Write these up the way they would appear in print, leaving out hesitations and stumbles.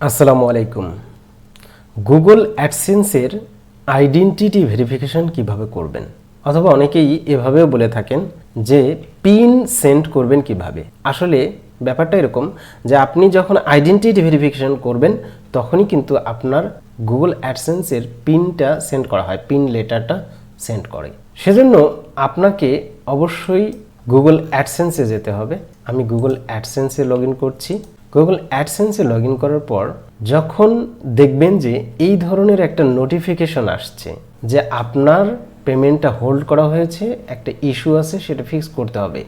আসসালামু আলাইকুম। Google অ্যাডসেন্সের identity verification কিভাবে করবেন, অথবা অনেকেই এভাবেও বলে থাকেন যে পিন সেন্ড করবেন কিভাবে। আসলে ব্যাপারটা এরকম যে আপনি যখন আইডেন্টিটি ভেরিফিকেশন করবেন তখনই কিন্তু আপনার গুগল অ্যাডসেন্সের পিনটা সেন্ড করা হয়, পিন লেটারটা সেন্ড করে। সেজন্য আপনাকে অবশ্যই গুগল অ্যাডসেন্সে যেতে হবে। আমি গুগল অ্যাডসেন্সে লগ ইন করছি। গুগল অ্যাডসেন্সে লগ ইন করার পর যখন দেখবেন যে এই ধরনের একটা নোটিফিকেশন আসছে যে আপনার পেমেন্টটা হোল্ড করা হয়েছে, একটা ইস্যু আছে, সেটা ফিক্স করতে হবে।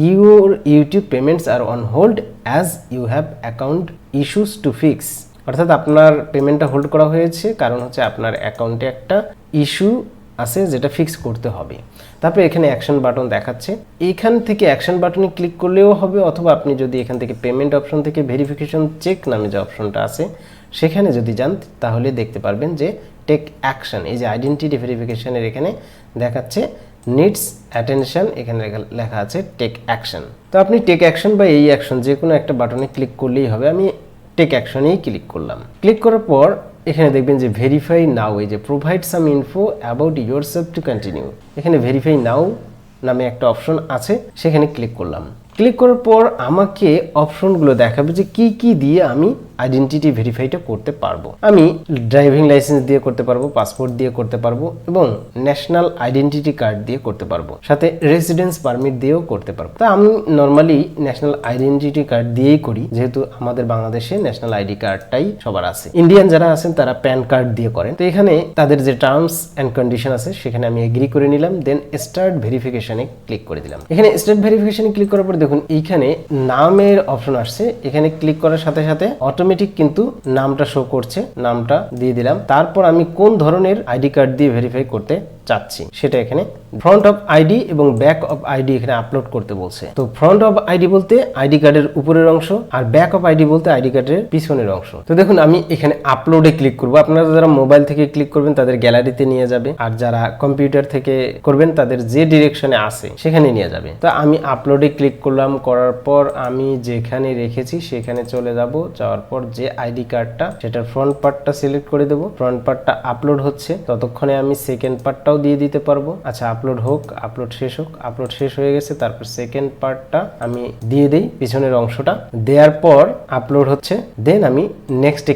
Your YouTube payments are on hold as you have account issues to fix, অর্থাৎ আপনার পেমেন্টটা হোল্ড করা হয়েছে কারণ হচ্ছে আপনার অ্যাকাউন্টে একটা ইস্যু আছে যেটা ফিক্স করতে হবে। তারপরে এখানে অ্যাকশন বাটন দেখাচ্ছে, এখান থেকে অ্যাকশন বাটনে ক্লিক করলেও হবে, অথবা আপনি যদি এখান থেকে পেমেন্ট অপশন থেকে ভেরিফিকেশন চেক নামে যে অপশনটা আছে সেখানে যদি যান তাহলে দেখতে পারবেন যে টেক অ্যাকশন, এই যে আইডেন্টিটি ভেরিফিকেশনের এখানে দেখাচ্ছে নিডস অ্যাটেনশন, এখানে লেখা আছে টেক অ্যাকশন। তো আপনি টেক অ্যাকশন বা এই অ্যাকশন যে কোনো একটা বাটনে ক্লিক করলেই হবে। আমি টেক অ্যাকশনেই ক্লিক করলাম। ক্লিক করার পর এখানে দেখবেন যে ভেরিফাই নাও, এই যে provide some info about yourself to continue, এখানে ভেরিফাই নাও নামে একটা অপশন আছে, সেখানে ক্লিক করলাম। ক্লিক করার পর আমাকে অপশনগুলো দেখাবে যে কি কি দিয়ে আমি আইডেন্টিটি ভেরিফাইটা করতে পারবো। আমি ড্রাইভিং লাইসেন্স দিয়ে করতে পারবো, পাসপোর্ট দিয়ে করতে পারবো, এবং ন্যাশনাল আইডেন্টিটি কার্ড দিয়ে করতে পারবো, সাথে রেসিডেন্স পারমিট দিয়েও করতে পারবো। তা আমি নর্মালি ন্যাশনাল আইডেন্টিটি কার্ড দিয়েই করি, যেহেতু আমাদের বাংলাদেশে ন্যাশনাল আইডি কার্ডটাই সবার আছে। ইন্ডিয়ান যারা আছেন তারা প্যান কার্ড দিয়ে করেন। তো এখানে তাদের যে টার্মস অ্যান্ড কন্ডিশন আছে সেখানে আমি এগ্রি করে নিলাম, দেন স্টার্ট ভেরিফিকেশনে ক্লিক করে দিলাম। এখানে স্টার্ট ভেরিফিকেশনে ক্লিক করার পর দেখুন এইখানে নামের অপশন আসছে, এখানে ক্লিক করার সাথে সাথে অটোমেটিক কিন্তু নামটা শো করছে, নামটা দিয়ে দিলাম। তারপর আমি কোন ধরনের আইডি কার্ড দিয়ে ভেরিফাই করতে চাচ্ছি সেটা এখানে ফ্রন্ট অফ আইডি এবং ব্যাক অফ আইডি এখানে আপলোড করতে বলছে। তো ফ্রন্ট অফ আইডি বলতে আইডি কার্ডের উপরের অংশ, আর ব্যাক অফ আইডি বলতে আইডি কার্ডের পিছনের অংশ। তো দেখুন আমি এখানে আপলোডে ক্লিক করব। আপনারা যারা মোবাইল থেকে ক্লিক করবেন তাদের গ্যালারিতে নিয়ে যাবে, আর যারা কম্পিউটার থেকে করবেন তাদের যে ডিরেকশনে আছে সেখানে নিয়ে যাবে। তো আমি আপলোডে ক্লিক করলাম, করার পর আমি যেখানে রেখেছি সেখানে চলে যাব। যাওয়ার পর যে আইডি কার্ডটা সেটার ফ্রন্ট পার্টটা সিলেক্ট করে দেবো। ফ্রন্ট পার্টটা আপলোড হচ্ছে, ততক্ষণে আমি সেকেন্ড পার্টটাও দিয়ে দিতে পারবো। আচ্ছা, আপলোড হোক, আপলোড শেষ হোক। আপলোড শেষ হয়ে গেছে, তারপর সেকেন্ড পার্টটা আমি দিয়ে দেই, পিছনের অংশটা দেওয়ার পর আপলোড হচ্ছে। দেন আমি নেক্সটে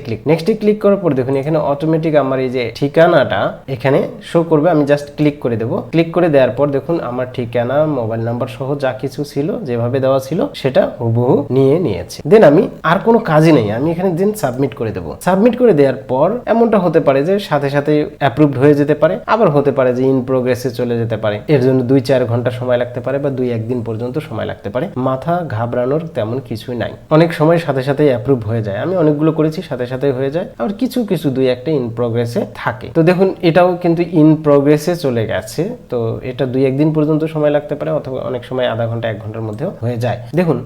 ক্লিক করার পর দেখুন এখানে অটোমেটিক আমার এই যে ঠিকানাটা এখানে শো করবে। আমি জাস্ট ক্লিক করে দেবো। ক্লিক করে দেওয়ার পর দেখুন আমার ঠিকানা, মোবাইল নাম্বার সহ যা কিছু ছিল, যেভাবে দেওয়া ছিল সেটা হুবহু নিয়েছে। দেন আমি আর কোনো কাজই নেই, আমি এখানে দেন সাবমিট করে দেবো। সাবমিট করে দেওয়ার পর এমনটা হতে পারে যে সাথে সাথে অ্যাপ্রুভড হয়ে যেতে পারে, আবার হতে পারে যে ইন প্রোগ্রেসে চলে যেতে পারে। এর জন্য 2-4 ঘন্টা সময় লাগতে পারে, বা 2-1 দিন পর্যন্ত সময় লাগতে পারে। মাথা ঘাবড়ানোর তেমন কিছুই নাই, অনেক সময় সাথে সাথে অ্যাপ্রুভ হয়ে যায়। আমি অনেকগুলো করেছি সাথে সাথে হয়ে যায়, আবার কিছু 2-1টা ইন প্রোগ্রেসে থাকে। তো দেখুন এটাও কিন্তু ইন প্রোগ্রেসে চলে গেছে। তো এটা 2-1 দিন পর্যন্ত সময় লাগতে পারে, অথবা অনেক সময় আধা ঘন্টা 1 ঘন্টার মধ্যেও হয়ে যায়। দেখুন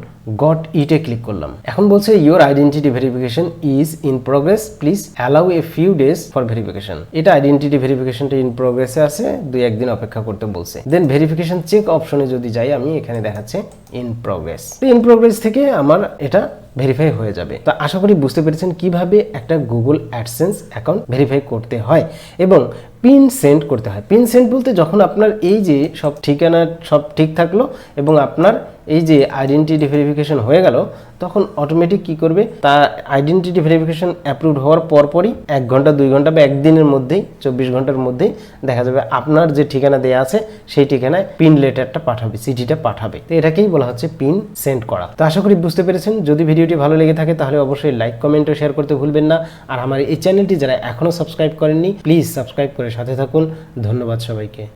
গট ইটে ক্লিক করলাম। এখন বলছে your identity verification is in progress, please allow a few days for verification. এটা আইডেন্টিটি ভেরিফিকেশনটা ইন প্রোগ্রেসে আছে, 2-1 দিন অপেক্ষা করতে বলছে। দেন ভেরিফিকেশন চেক অপশনে যদি যাই, আমি এখানে দেখাচ্ছে ইন প্রোগ্রেস। ইন প্রোগ্রেস থেকে আমার এটা ভেরিফাই হয়ে যাবে। তো আশা করি বুঝতে পেরেছেন কিভাবে একটা গুগল অ্যাডসেন্স অ্যাকাউন্ট ভেরিফাই করতে হয় এবং পিন সেন্ড করতে হয়। পিন সেন্ড বলতে যখন আপনার এই যে সব ঠিকানা সব ঠিক থাকলো এবং আপনার এই যে আইডেন্টিটি ভেরিফিকেশন হয়ে গেল, তখন অটোমেটিক কি করবে, তা আইডেন্টিটি ভেরিফিকেশন অ্যাপ্রুভড হওয়ার পরপরই 1 ঘন্টা 2 ঘন্টা বা 1 দিনের মধ্যেই 24 ঘন্টার মধ্যেই দেখা যাবে আপনার যে ঠিকানা দেওয়া আছে সেই ঠিকানায় পিন লেটারটা পাঠাবে, চিঠিটা পাঠাবে। তো এটাকেই বলা হচ্ছে পিন সেন্ড করা। তো আশা করি বুঝতে পেরেছেন। যদি ভিডিওটি ভালো লেগে থাকে তাহলে অবশ্যই লাইক, কমেন্ট ও শেয়ার করতে ভুলবেন না। আর আমার এই চ্যানেলটি যারা এখনো সাবস্ক্রাইব করেননি, প্লিজ সাবস্ক্রাইব করে সাথে থাকুন। ধন্যবাদ সবাইকে।